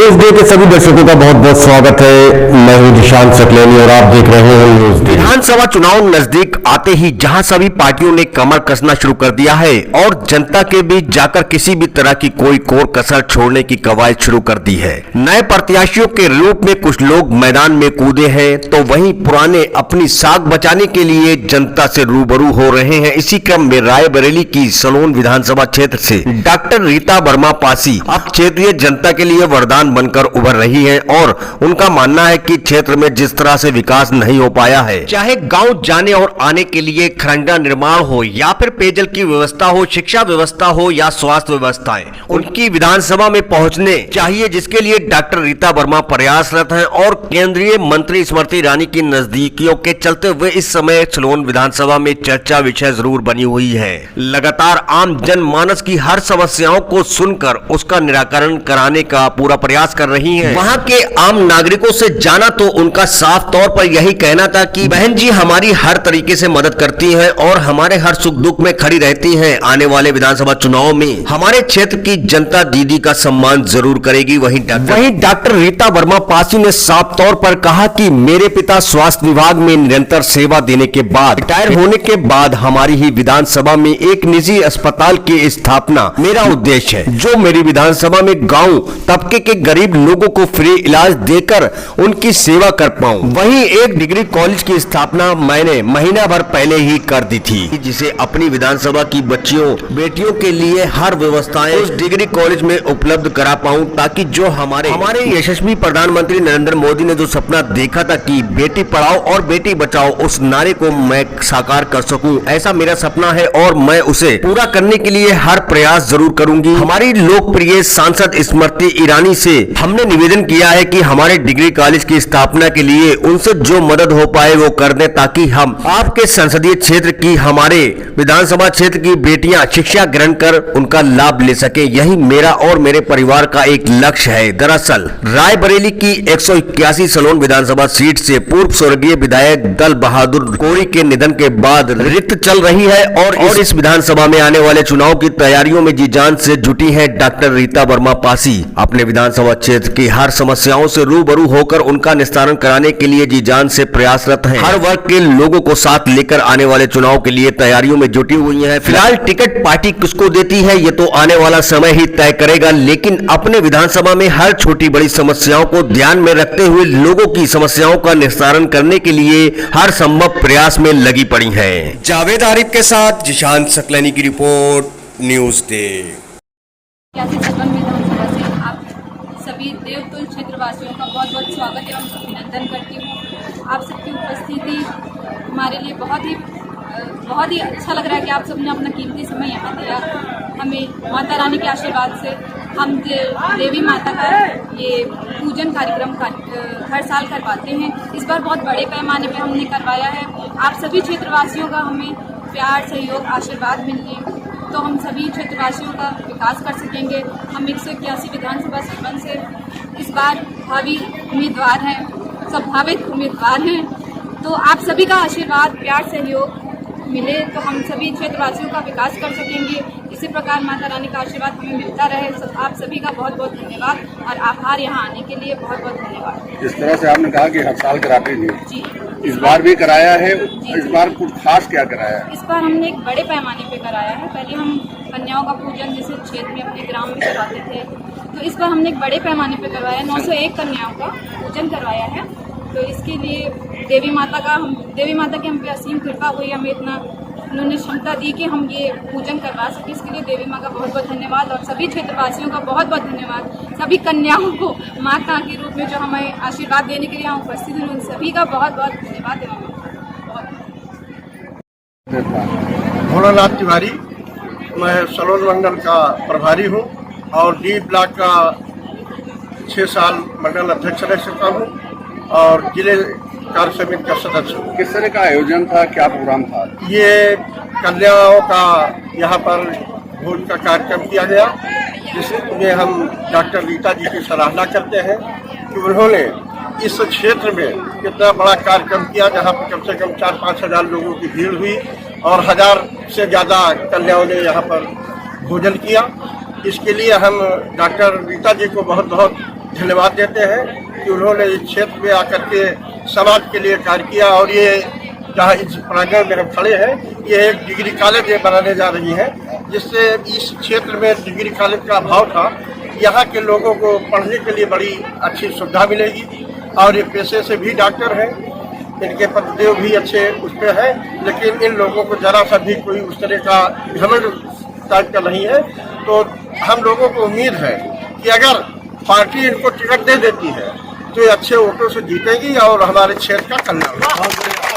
News day के सभी दर्शकों का बहुत बहुत स्वागत है। मैं हूं जिशान सकलेनी और आप देख रहे हैं न्यूज डे। विधानसभा चुनाव नजदीक आते ही जहां सभी पार्टियों ने कमर कसना शुरू कर दिया है और जनता के बीच जाकर किसी भी तरह की कोई कोर कसर छोड़ने की कवायद शुरू कर दी है। नए प्रत्याशियों के रूप में कुछ लोग मैदान में कूदे हैं तो वहीं पुराने अपनी साख बचाने के लिए जनता से रूबरू हो रहे हैं। इसी क्रम में रायबरेली की सलोन विधानसभा क्षेत्र से डॉक्टर रीता वर्मा पासी अब क्षेत्रीय जनता के लिए वरदान बनकर उभर रही हैं और उनका मानना है कि क्षेत्र में जिस तरह से विकास नहीं हो पाया है, चाहे गांव जाने और आने के लिए खरंजा निर्माण हो या फिर पेयजल की व्यवस्था हो, शिक्षा व्यवस्था हो या स्वास्थ्य व्यवस्थाएं, उनकी विधानसभा में पहुंचने चाहिए, जिसके लिए डॉक्टर रीता वर्मा प्रयासरत हैं। और केंद्रीय मंत्री स्मृति ईरानी की नजदीकियों के चलते हुए इस समय सलोन विधानसभा में चर्चा विषय जरूर बनी हुई है। लगातार आम जनमानस की हर समस्याओं को सुनकर उसका निराकरण कराने का पूरा प्रयास कर रही हैं। वहां के आम नागरिकों से जाना तो उनका साफ तौर पर यही कहना था कि बहन जी हमारी हर तरीके से मदद करती हैं और हमारे हर सुख दुख में खड़ी रहती हैं। आने वाले विधानसभा चुनाव में हमारे क्षेत्र की जनता दीदी का सम्मान जरूर करेगी। वहीं डॉक्टर रीता वर्मा पासी ने साफ तौर पर कहा कि मेरे पिता स्वास्थ्य विभाग में निरंतर सेवा देने के बाद रिटायर होने के बाद हमारी ही विधानसभा में एक निजी अस्पताल की स्थापना मेरा उद्देश्य है, जो मेरी विधानसभा में गाँव तबके के गरीब लोगों को फ्री इलाज देकर उनकी सेवा कर पाऊं। वहीं एक डिग्री कॉलेज की स्थापना मैंने महीना भर पहले ही कर दी थी, जिसे अपनी विधानसभा की बच्चियों बेटियों के लिए हर व्यवस्थाएं उस डिग्री कॉलेज में उपलब्ध करा पाऊं, ताकि जो हमारे यशस्वी प्रधानमंत्री नरेंद्र मोदी ने जो सपना देखा था कि बेटी पढ़ाओ और बेटी बचाओ, उस नारे को मैं साकार कर सकूं। ऐसा मेरा सपना है और मैं उसे पूरा करने के लिए हर प्रयास जरूर करूंगी। हमारी लोकप्रिय सांसद स्मृति ईरानी से हमने निवेदन किया है कि हमारे डिग्री कॉलेज की स्थापना के लिए उनसे जो मदद हो पाए वो कर दें, ताकि हम आपके संसदीय क्षेत्र की, हमारे विधानसभा क्षेत्र की बेटियां शिक्षा ग्रहण कर उनका लाभ ले सके। यही मेरा और मेरे परिवार का एक लक्ष्य है। दरअसल रायबरेली की 181 सलोन विधानसभा सीट से पूर्व स्वर्गीय विधायक दल बहादुर कोरी के निधन के बाद रिक्त चल रही है और इस विधानसभा में आने वाले चुनाव की तैयारियों में जी जान से जुटी है डॉक्टर रीता वर्मा पासी। अपने विधानसभा क्षेत्र की हर समस्याओं से रूबरू होकर उनका निस्तारण कराने के लिए जी जान से प्रयासरत हैं। हर वर्ग के लोगों को साथ लेकर आने वाले चुनाव के लिए तैयारियों में जुटी हुई हैं। फिलहाल टिकट पार्टी किसको देती है ये तो आने वाला समय ही तय करेगा, लेकिन अपने विधानसभा में हर छोटी बड़ी समस्याओं को ध्यान में रखते हुए लोगों की समस्याओं का निस्तारण करने के लिए हर संभव प्रयास में लगी पड़ी है। जावेद आरिफ के साथ जिशान सकलैनी की रिपोर्ट, न्यूज डे। सभी देवतुल क्षेत्रवासियों का बहुत बहुत स्वागत एवं अभिनंदन करती हूँ। आप सबकी उपस्थिति हमारे लिए बहुत ही अच्छा लग रहा है कि आप सबने अपना कीमती समय यहाँ दिया। हमें माता रानी के आशीर्वाद से हम देवी माता का ये पूजन कार्यक्रम हर साल करवाते हैं। इस बार बहुत बड़े पैमाने पर हमने करवाया है। आप सभी क्षेत्रवासियों का हमें प्यार, सहयोग, आशीर्वाद मिलिए तो हम सभी क्षेत्रवासियों का विकास कर सकेंगे। हम 181 विधानसभा सरपंच से इस बार भावी उम्मीदवार हैं, संभावित उम्मीदवार हैं। तो आप सभी का आशीर्वाद, प्यार, सहयोग मिले तो हम सभी क्षेत्रवासियों का विकास कर सकेंगे। इसी प्रकार माता रानी का आशीर्वाद हमें मिलता रहे। आप सभी का बहुत बहुत धन्यवाद और आभार। यहाँ आने के लिए बहुत बहुत धन्यवाद। इस तरह से आपने कहा कि हर साल कराते हैं जी, इस बार भी कराया है। इस बार कुछ खास क्या कराया है? इस बार हमने एक बड़े पैमाने पे कराया है। पहले हम कन्याओं का पूजन जैसे क्षेत्र में अपने ग्राम में करवाते थे, तो इस बार हमने एक बड़े पैमाने पे करवाया। 901 कन्याओं का पूजन करवाया है। तो इसके लिए देवी माता की हम पे असीम कृपा हुई, हमें इतना उन्होंने क्षमता दी कि हम ये पूजन करवा सके। इसके लिए देवी माँ का बहुत बहुत धन्यवाद और सभी क्षेत्रवासियों का बहुत बहुत धन्यवाद। सभी कन्याओं को माता के रूप में जो हमें आशीर्वाद देने के लिए यहाँ उपस्थित हैं, उन सभी का बहुत बहुत धन्यवाद। भोलानाथ तिवारी, मैं सलोन मंडल का प्रभारी हूँ और डी ब्लॉक का 6 साल मंडल अध्यक्ष रह चुका हूँ और जिले कार्य समिति का सदस्य हूँ। किस तरह का आयोजन था, क्या प्रोग्राम था? ये कन्याओं का यहाँ पर भोज का कार्यक्रम किया गया, जिसमें हम डॉक्टर रीता जी की सराहना करते हैं कि उन्होंने इस क्षेत्र में कितना बड़ा कार्यक्रम किया, जहाँ पर कम से कम 4-5 हजार लोगों की भीड़ हुई और 1000 से ज़्यादा कन्याओं ने यहाँ पर भोजन किया। इसके लिए हम डॉक्टर रीता जी को बहुत बहुत धन्यवाद देते हैं कि उन्होंने इस क्षेत्र में आकर के समाज के लिए कार्य किया। और ये जहाँ इस प्रांगण में हम खड़े हैं, ये एक डिग्री कॉलेज बनाने जा रही है, जिससे इस क्षेत्र में डिग्री कॉलेज का अभाव था। यहाँ के लोगों को पढ़ने के लिए बड़ी अच्छी सुविधा मिलेगी। और ये पेशे से भी डॉक्टर हैं, इनके पददेव भी अच्छे उस पर है, लेकिन इन लोगों को जरा सा भी कोई उस तरह का घमंड टाइप का नहीं है। तो हम लोगों को उम्मीद है कि अगर पार्टी इनको टिकट दे देती है तो ये अच्छे वोटों से जीतेंगी और हमारे क्षेत्र का कल्याण होगा।